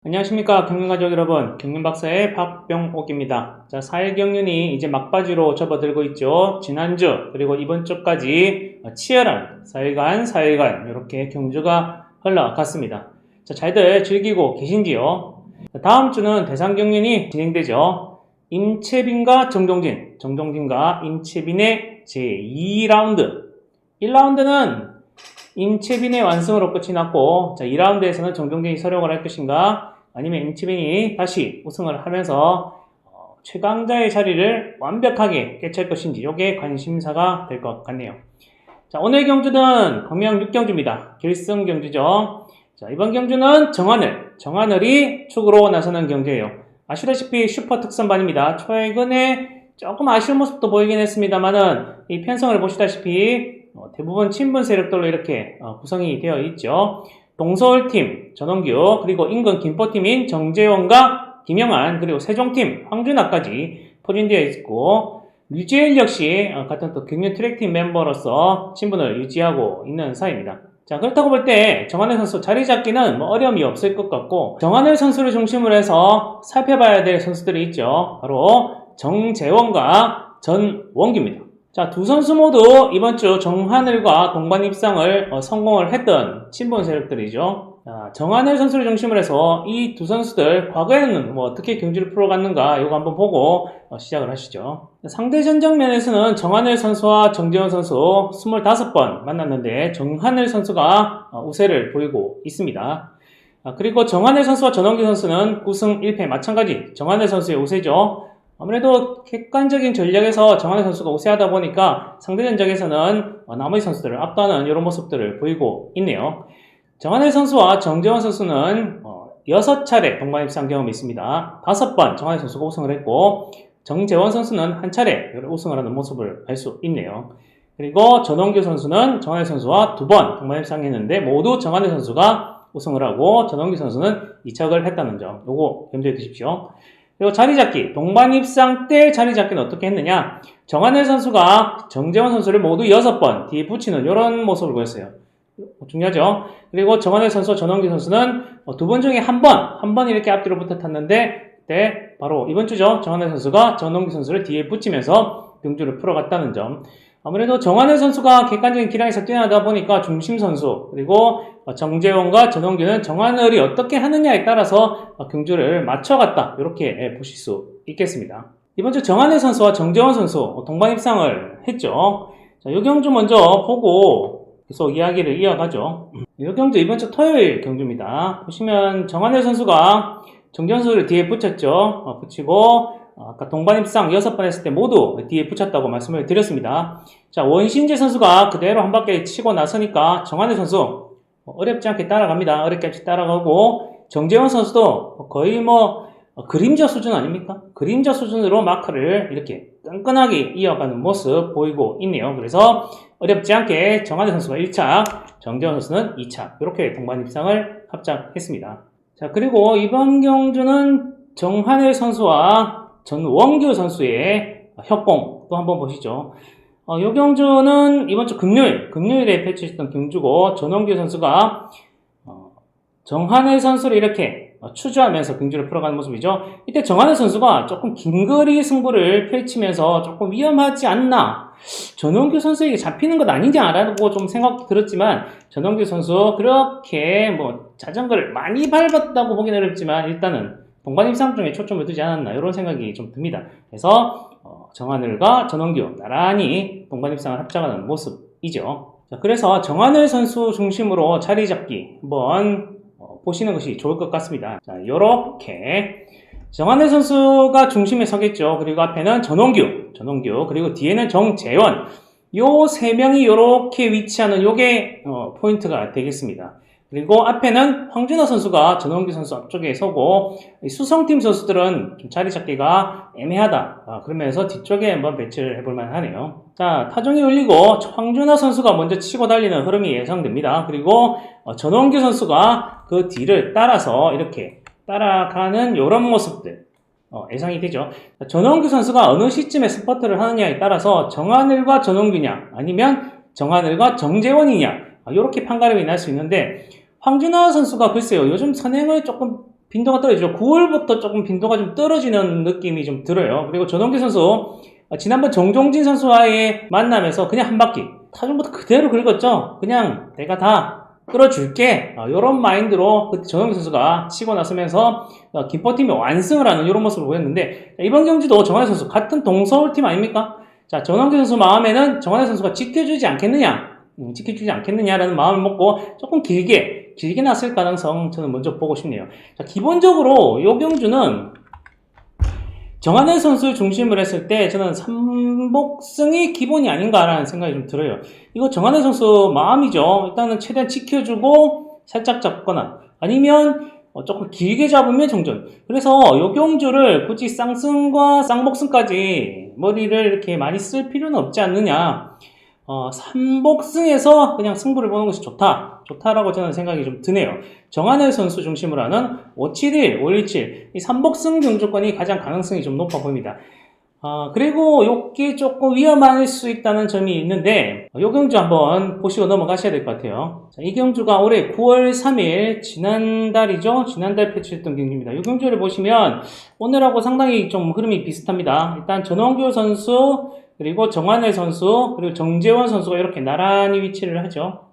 안녕하십니까 경륜가족 여러분, 경륜박사의 박병옥입니다. 자, 4일 경륜이 이제 막바지로 접어들고 있죠. 지난주 그리고 이번 주까지 치열한 4일간 이렇게 경주가 흘러갔습니다. 자, 잘들 즐기고 계신지요? 자, 다음 주는 대상 경륜이 진행되죠. 임채빈과 정동진과 임채빈의 제2라운드. 1라운드는 임채빈의 완승으로 끝이 났고, 자, 2라운드에서는 정동진이 서력을 할 것인가, 아니면 임채빈이 다시 우승을 하면서 최강자의 자리를 완벽하게 깨찰 것인지, 이게 관심사가 될 것 같네요. 자, 오늘 경주는 광명 6경주입니다. 결승 경주죠. 자, 이번 경주는 정하늘이 축으로 나서는 경주예요. 아시다시피 슈퍼 특선반입니다. 최근에 조금 아쉬운 모습도 보이긴 했습니다만은 이 편성을 보시다시피 대부분 친분 세력들로 이렇게 구성이 되어 있죠. 동서울팀 전원규, 그리고 인근 김포팀인 정재원과 김영환, 그리고 세종팀 황준하까지 포진되어 있고, 류지엘 역시 같은 또 경륜 트랙팀 멤버로서 친분을 유지하고 있는 사이입니다. 자, 그렇다고 볼 때 정하늘 선수 자리 잡기는 어려움이 없을 것 같고, 정하늘 선수를 중심으로 해서 살펴봐야 될 선수들이 있죠. 바로 정재원과 전원규입니다. 자, 두 선수 모두 이번 주 정하늘과 동반 입상을 성공을 했던 친분 세력들이죠. 자, 정하늘 선수를 중심으로 해서 이 두 선수들 과거에는 어떻게 경주를 풀어갔는가 이거 한번 보고 시작을 하시죠. 상대 전적면에서는 정하늘 선수와 정재원 선수 25번 만났는데 정하늘 선수가 우세를 보이고 있습니다. 그리고 정하늘 선수와 전원기 선수는 9승 1패 마찬가지 정하늘 선수의 우세죠. 아무래도 객관적인 전략에서 정하늘 선수가 우세하다 보니까 상대 전적에서는 나머지 선수들을 압도하는 이런 모습들을 보이고 있네요. 정하늘 선수와 정재원 선수는 6차례 동반 입상 경험이 있습니다. 5번 정하늘 선수가 우승을 했고, 정재원 선수는 한 차례 우승을 하는 모습을 알 수 있네요. 그리고 전원규 선수는 정하늘 선수와 2번 동반 입상했는데 모두 정하늘 선수가 우승을 하고 전원규 선수는 이착을 했다는 점, 요거 염두에 두십시오. 그리고 자리잡기, 동반 입상 때 자리잡기는 어떻게 했느냐? 정하늘 선수가 정재원 선수를 모두 6번 뒤에 붙이는 이런 모습을 보였어요. 중요하죠? 그리고 정하늘 선수와 전원기 선수는 2번 중에 한 번 이렇게 앞뒤로 붙어 탔는데, 그때 바로 이번 주죠. 정하늘 선수가 전원기 선수를 뒤에 붙이면서 경주를 풀어갔다는 점. 아무래도 정하늘 선수가 객관적인 기량에서 뛰어나다 보니까 중심 선수, 그리고 정재원과 전원규는 정하늘이 어떻게 하느냐에 따라서 경주를 맞춰갔다, 이렇게 보실 수 있겠습니다. 이번 주 정하늘 선수와 정재원 선수 동반 입상을 했죠. 자, 이 경주 먼저 보고 계속 이야기를 이어가죠. 이 경주 이번 주 토요일 경주입니다. 보시면 정하늘 선수가 정재원 선수를 뒤에 붙였죠. 붙이고 아까 동반 입상 6번 했을 때 모두 뒤에 붙였다고 말씀을 드렸습니다. 자, 원신재 선수가 그대로 한 바퀴 치고 나서니까 정하늘 선수 어렵지 않게 따라갑니다. 어렵게 없이 따라가고, 정재원 선수도 거의 그림자 수준 아닙니까? 그림자 수준으로 마크를 이렇게 끈끈하게 이어가는 모습 보이고 있네요. 그래서 어렵지 않게 정하늘 선수가 1착, 정재원 선수는 2착, 이렇게 동반 입상을 합작했습니다. 자, 그리고 이번 경주는 정하늘 선수와 전원규 선수의 협공 또 한번 보시죠. 이 경주는 이번 주 금요일에 펼쳐졌던 경주고, 전원규 선수가 정하늘 선수를 이렇게 추주하면서 경주를 풀어가는 모습이죠. 이때 정하늘 선수가 조금 긴거리 승부를 펼치면서 조금 위험하지 않나, 전원규 선수에게 잡히는 것 아니지 않라고 좀 생각도 들었지만, 전원규 선수 그렇게 자전거를 많이 밟았다고 보기는 어렵지만 일단은 동반 입상 중에 초점을 두지 않았나, 이런 생각이 좀 듭니다. 그래서 정하늘과 전원규 나란히 동반 입상을 합작하는 모습이죠. 자, 그래서 정하늘 선수 중심으로 자리 잡기 한번 보시는 것이 좋을 것 같습니다. 자, 요렇게 정하늘 선수가 중심에 서겠죠. 그리고 앞에는 전원규, 그리고 뒤에는 정재원, 요 세 명이 요렇게 위치하는 요게 포인트가 되겠습니다. 그리고 앞에는 황준하 선수가 전원규 선수 앞쪽에 서고 수성팀 선수들은 좀 자리 잡기가 애매하다. 그러면서 뒤쪽에 한번 배치를 해볼 만하네요. 자, 타종이 울리고 황준하 선수가 먼저 치고 달리는 흐름이 예상됩니다. 그리고 전원규 선수가 그 뒤를 따라서 이렇게 따라가는 이런 모습들 예상이 되죠. 전원규 선수가 어느 시점에 스퍼트를 하느냐에 따라서 정하늘과 전원규냐 아니면 정하늘과 정재원이냐 이렇게 판가름이 날 수 있는데 황준하 선수가 글쎄요 요즘 선행을 조금 빈도가 떨어지죠. 9월부터 조금 빈도가 좀 떨어지는 느낌이 좀 들어요. 그리고 전원규 선수 지난번 정종진 선수와의 만남에서 그냥 한 바퀴 타종부터 그대로 긁었죠. 그냥 내가 다 끌어줄게 이런 마인드로 전원규 선수가 치고 나서면서 김포팀이 완승을 하는 이런 모습을 보였는데 이번 경기도 정하늘 선수 같은 동서울팀 아닙니까? 자, 전원규 선수 마음에는 정하늘 선수가 지켜주지 않겠느냐라는 마음을 먹고 조금 길게 났을 가능성 저는 먼저 보고 싶네요. 자, 기본적으로 이 경주는 정하늘 선수 중심을 했을 때 저는 삼복승이 기본이 아닌가라는 생각이 좀 들어요. 이거 정하늘 선수 마음이죠. 일단은 최대한 지켜주고 살짝 잡거나 아니면 조금 길게 잡으면 정전. 그래서 이 경주를 굳이 쌍승과 쌍복승까지 머리를 이렇게 많이 쓸 필요는 없지 않느냐. 삼복승에서 그냥 승부를 보는 것이 좋다라고 저는 생각이 좀 드네요. 정하늘 선수 중심으로 하는 571, 517, 이 삼복승 경주권이 가장 가능성이 좀 높아 보입니다. 그리고 이게 조금 위험할 수 있다는 점이 있는데, 이 경주 한번 보시고 넘어가셔야 될 것 같아요. 자, 이 경주가 올해 9월 3일, 지난달 배치했던 경주입니다. 이 경주를 보시면 오늘하고 상당히 좀 흐름이 비슷합니다. 일단 전원규 선수, 그리고 정하늘 선수, 그리고 정재원 선수가 이렇게 나란히 위치를 하죠.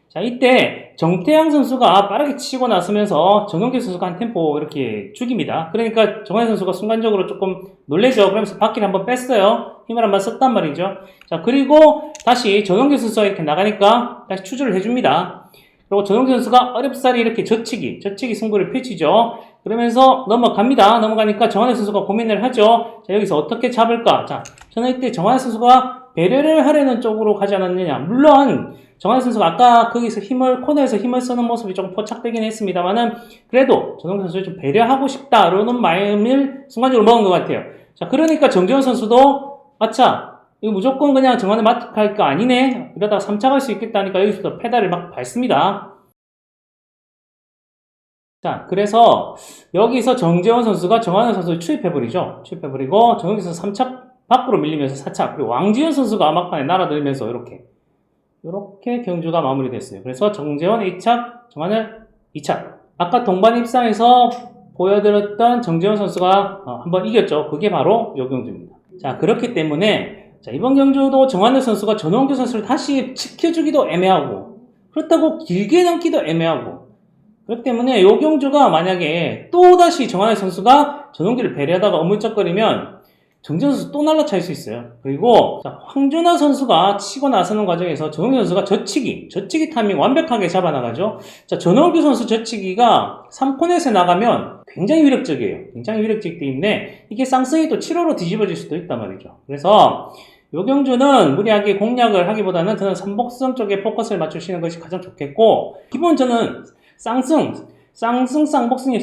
자, 이때 정태양 선수가 빠르게 치고 나서면서 전원규 선수가 한 템포 이렇게 죽입니다. 그러니까 정하늘 선수가 순간적으로 조금 놀래죠. 그러면서 바퀴를 한번 뺐어요. 힘을 한번 썼단 말이죠. 자, 그리고 다시 전원규 선수가 이렇게 나가니까 다시 추주를 해줍니다. 그리고 전원규 선수가 어렵사리 이렇게 젖히기 승부를 펼치죠. 그러면서 넘어가니까 정하늘 선수가 고민을 하죠. 자, 여기서 어떻게 잡을까? 자, 저는 이때 정하늘 선수가 배려를 하려는 쪽으로 가지 않았느냐. 물론 정하늘 선수가 아까 거기서 코너에서 힘을 쓰는 모습이 조금 포착되긴 했습니다만은 그래도 전원규 선수를 좀 배려하고 싶다라는 마음을 순간적으로 먹은 것 같아요. 자, 그러니까 정재원 선수도 아차, 이거 무조건 그냥 정하늘 맡을 거 아니네. 이러다가 3차 갈 수 있겠다니까 여기서부터 페달을 막 밟습니다. 자, 그래서 여기서 정재원 선수가 정하늘 선수를 추입해버리죠. 추입해버리고 정영기 선수 3차 밖으로 밀리면서 4차, 그리고 왕지현 선수가 막판에 날아들면서 이렇게 경주가 마무리됐어요. 그래서 정재원 1차, 정하늘 2차. 아까 동반 입상에서 보여드렸던 정재원 선수가 한번 이겼죠. 그게 바로 이 경주입니다. 자, 그렇기 때문에 자, 이번 경주도 정하늘 선수가 전원규 선수를 다시 지켜주기도 애매하고 그렇다고 길게 넘기도 애매하고 그렇기 때문에 이 경주가 만약에 또다시 정하늘 선수가 전원규를 배려하다가 어물쩍거리면 정재원 선수 또 날라찰 수 있어요. 그리고 자, 황준하 선수가 치고 나서는 과정에서 전원규 선수가 젖히기 타이밍 완벽하게 잡아나가죠. 자, 전원규 선수 젖히기가 3코넷에 나가면 굉장히 위력적이에요. 굉장히 위력적이기 때문에 이게 쌍승이 또 7호로 뒤집어질 수도 있단 말이죠. 그래서 이 경주는 무리하게 공략을 하기보다는 저는 삼복승 쪽에 포커스를 맞추시는 것이 가장 좋겠고, 기본 저는 쌍복승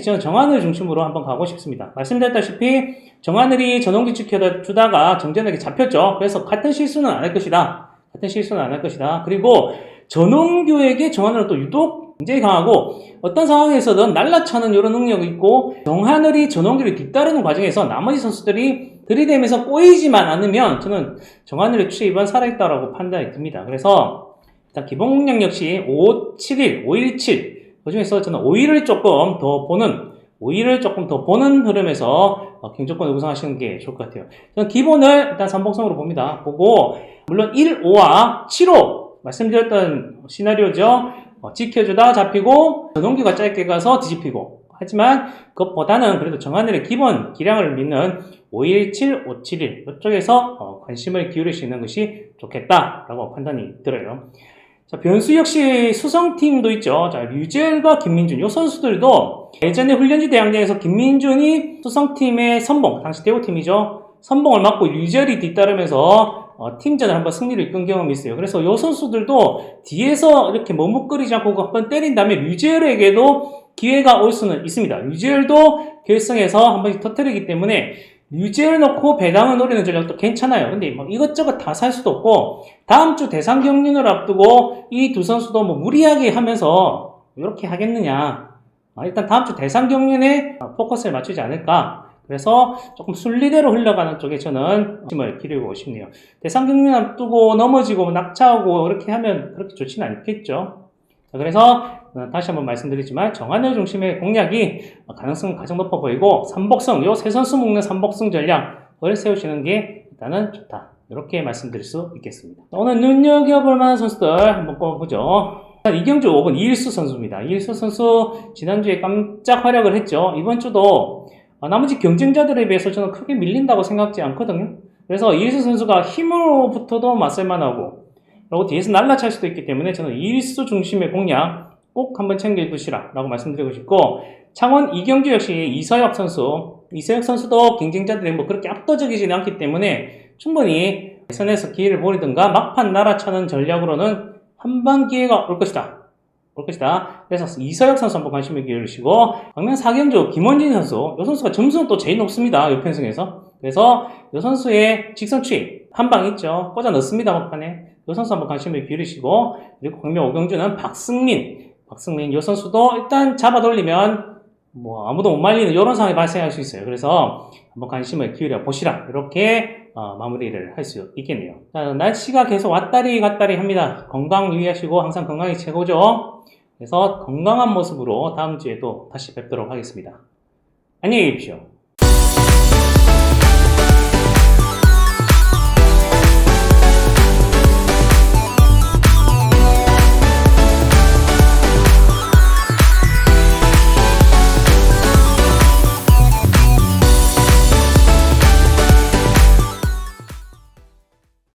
저는 정하늘 중심으로 한번 가고 싶습니다. 말씀드렸다시피 정하늘이 전원규 지켜주다가 정재원에게 잡혔죠. 그래서 같은 실수는 안 할 것이다. 그리고 전원규에게 정하늘은 또 유독 굉장히 강하고 어떤 상황에서든 날라차는 이런 능력이 있고 정하늘이 전원규를 뒤따르는 과정에서 나머지 선수들이 들이대면서 꼬이지만 않으면 저는 정하늘의 추입은 살아있다고 판단이 듭니다. 그래서 일단 기본 공략 역시 571, 517 그 중에서 저는 5위를 조금 더 보는 흐름에서 경주권을 우승하시는 게 좋을 것 같아요. 저는 기본을 일단 삼복성으로 봅니다. 보고 물론 1, 5와 7호 말씀드렸던 시나리오죠. 지켜주다 잡히고 전원규가 짧게 가서 뒤집히고 하지만 그것보다는 그래도 정하늘의 기본 기량을 믿는 517, 571 이쪽에서 관심을 기울이시는 것이 좋겠다라고 판단이 들어요. 자, 변수 역시 수성팀도 있죠. 자, 류젤과 김민준 이 선수들도 예전에 훈련지 대항전에서 김민준이 수성팀의 선봉, 당시 대우팀이죠. 선봉을 맡고 류젤이 뒤따르면서 팀전을 한번 승리를 이끈 경험이 있어요. 그래서 이 선수들도 뒤에서 이렇게 머뭇거리지 않고 한번 때린 다음에 류지열에게도 기회가 올 수는 있습니다. 류지열도 결승에서 한 번씩 터뜨리기 때문에 류지열 넣고 배당을 노리는 전략도 괜찮아요. 근데 막 이것저것 다 살 수도 없고 다음 주 대상 경륜을 앞두고 이 두 선수도 뭐 무리하게 하면서 이렇게 하겠느냐. 일단 다음 주 대상 경륜에 포커스를 맞추지 않을까. 그래서 조금 순리대로 흘러가는 쪽에 저는 힘을 기르고 싶네요. 대상 경륜 앞두고 넘어지고 낙차하고 이렇게 하면 그렇게 좋지는 않겠죠. 그래서 다시 한번 말씀드리지만 정한열 중심의 공략이 가능성은 가장 높아 보이고 삼복승, 요 세 선수 묶는 삼복승 전략을 세우시는 게 일단은 좋다. 이렇게 말씀드릴 수 있겠습니다. 오늘 눈여겨볼 만한 선수들 한번 꼽아보죠. 이경주 5번 이일수 선수입니다. 이일수 선수 지난주에 깜짝 활약을 했죠. 이번 주도 나머지 경쟁자들에 비해서 저는 크게 밀린다고 생각지 않거든요. 그래서 이일수 선수가 힘으로부터도 맞설만하고 그리고 뒤에서 날라찰 수도 있기 때문에 저는 이일수 중심의 공략 꼭 한번 챙겨두시라 라고 말씀드리고 싶고 창원 이경주 역시 이서혁 선수도 경쟁자들이 뭐 그렇게 압도적이지는 않기 때문에 충분히 예선에서 기회를 보이든가 막판 날아차는 전략으로는 한방 기회가 올 것이다. 그래서 이서혁 선수 한번 관심을 기울이시고 방면 4경주 김원진 선수 이 선수가 점수는 또 제일 높습니다. 요편승에서. 그래서 이 선수의 직선 추입 한방 있죠. 꽂아 넣습니다. 막판에. 이 선수 한번 관심을 기울이시고 그리고 광명 5경주는 박승민 이 선수도 일단 잡아 돌리면 뭐 아무도 못 말리는 이런 상황이 발생할 수 있어요. 그래서 한번 관심을 기울여 보시라. 이렇게 마무리를 할 수 있겠네요. 자, 날씨가 계속 왔다리 갔다리 합니다. 건강 유의하시고 항상 건강이 최고죠. 그래서 건강한 모습으로 다음 주에도 다시 뵙도록 하겠습니다. 안녕히 계십시오.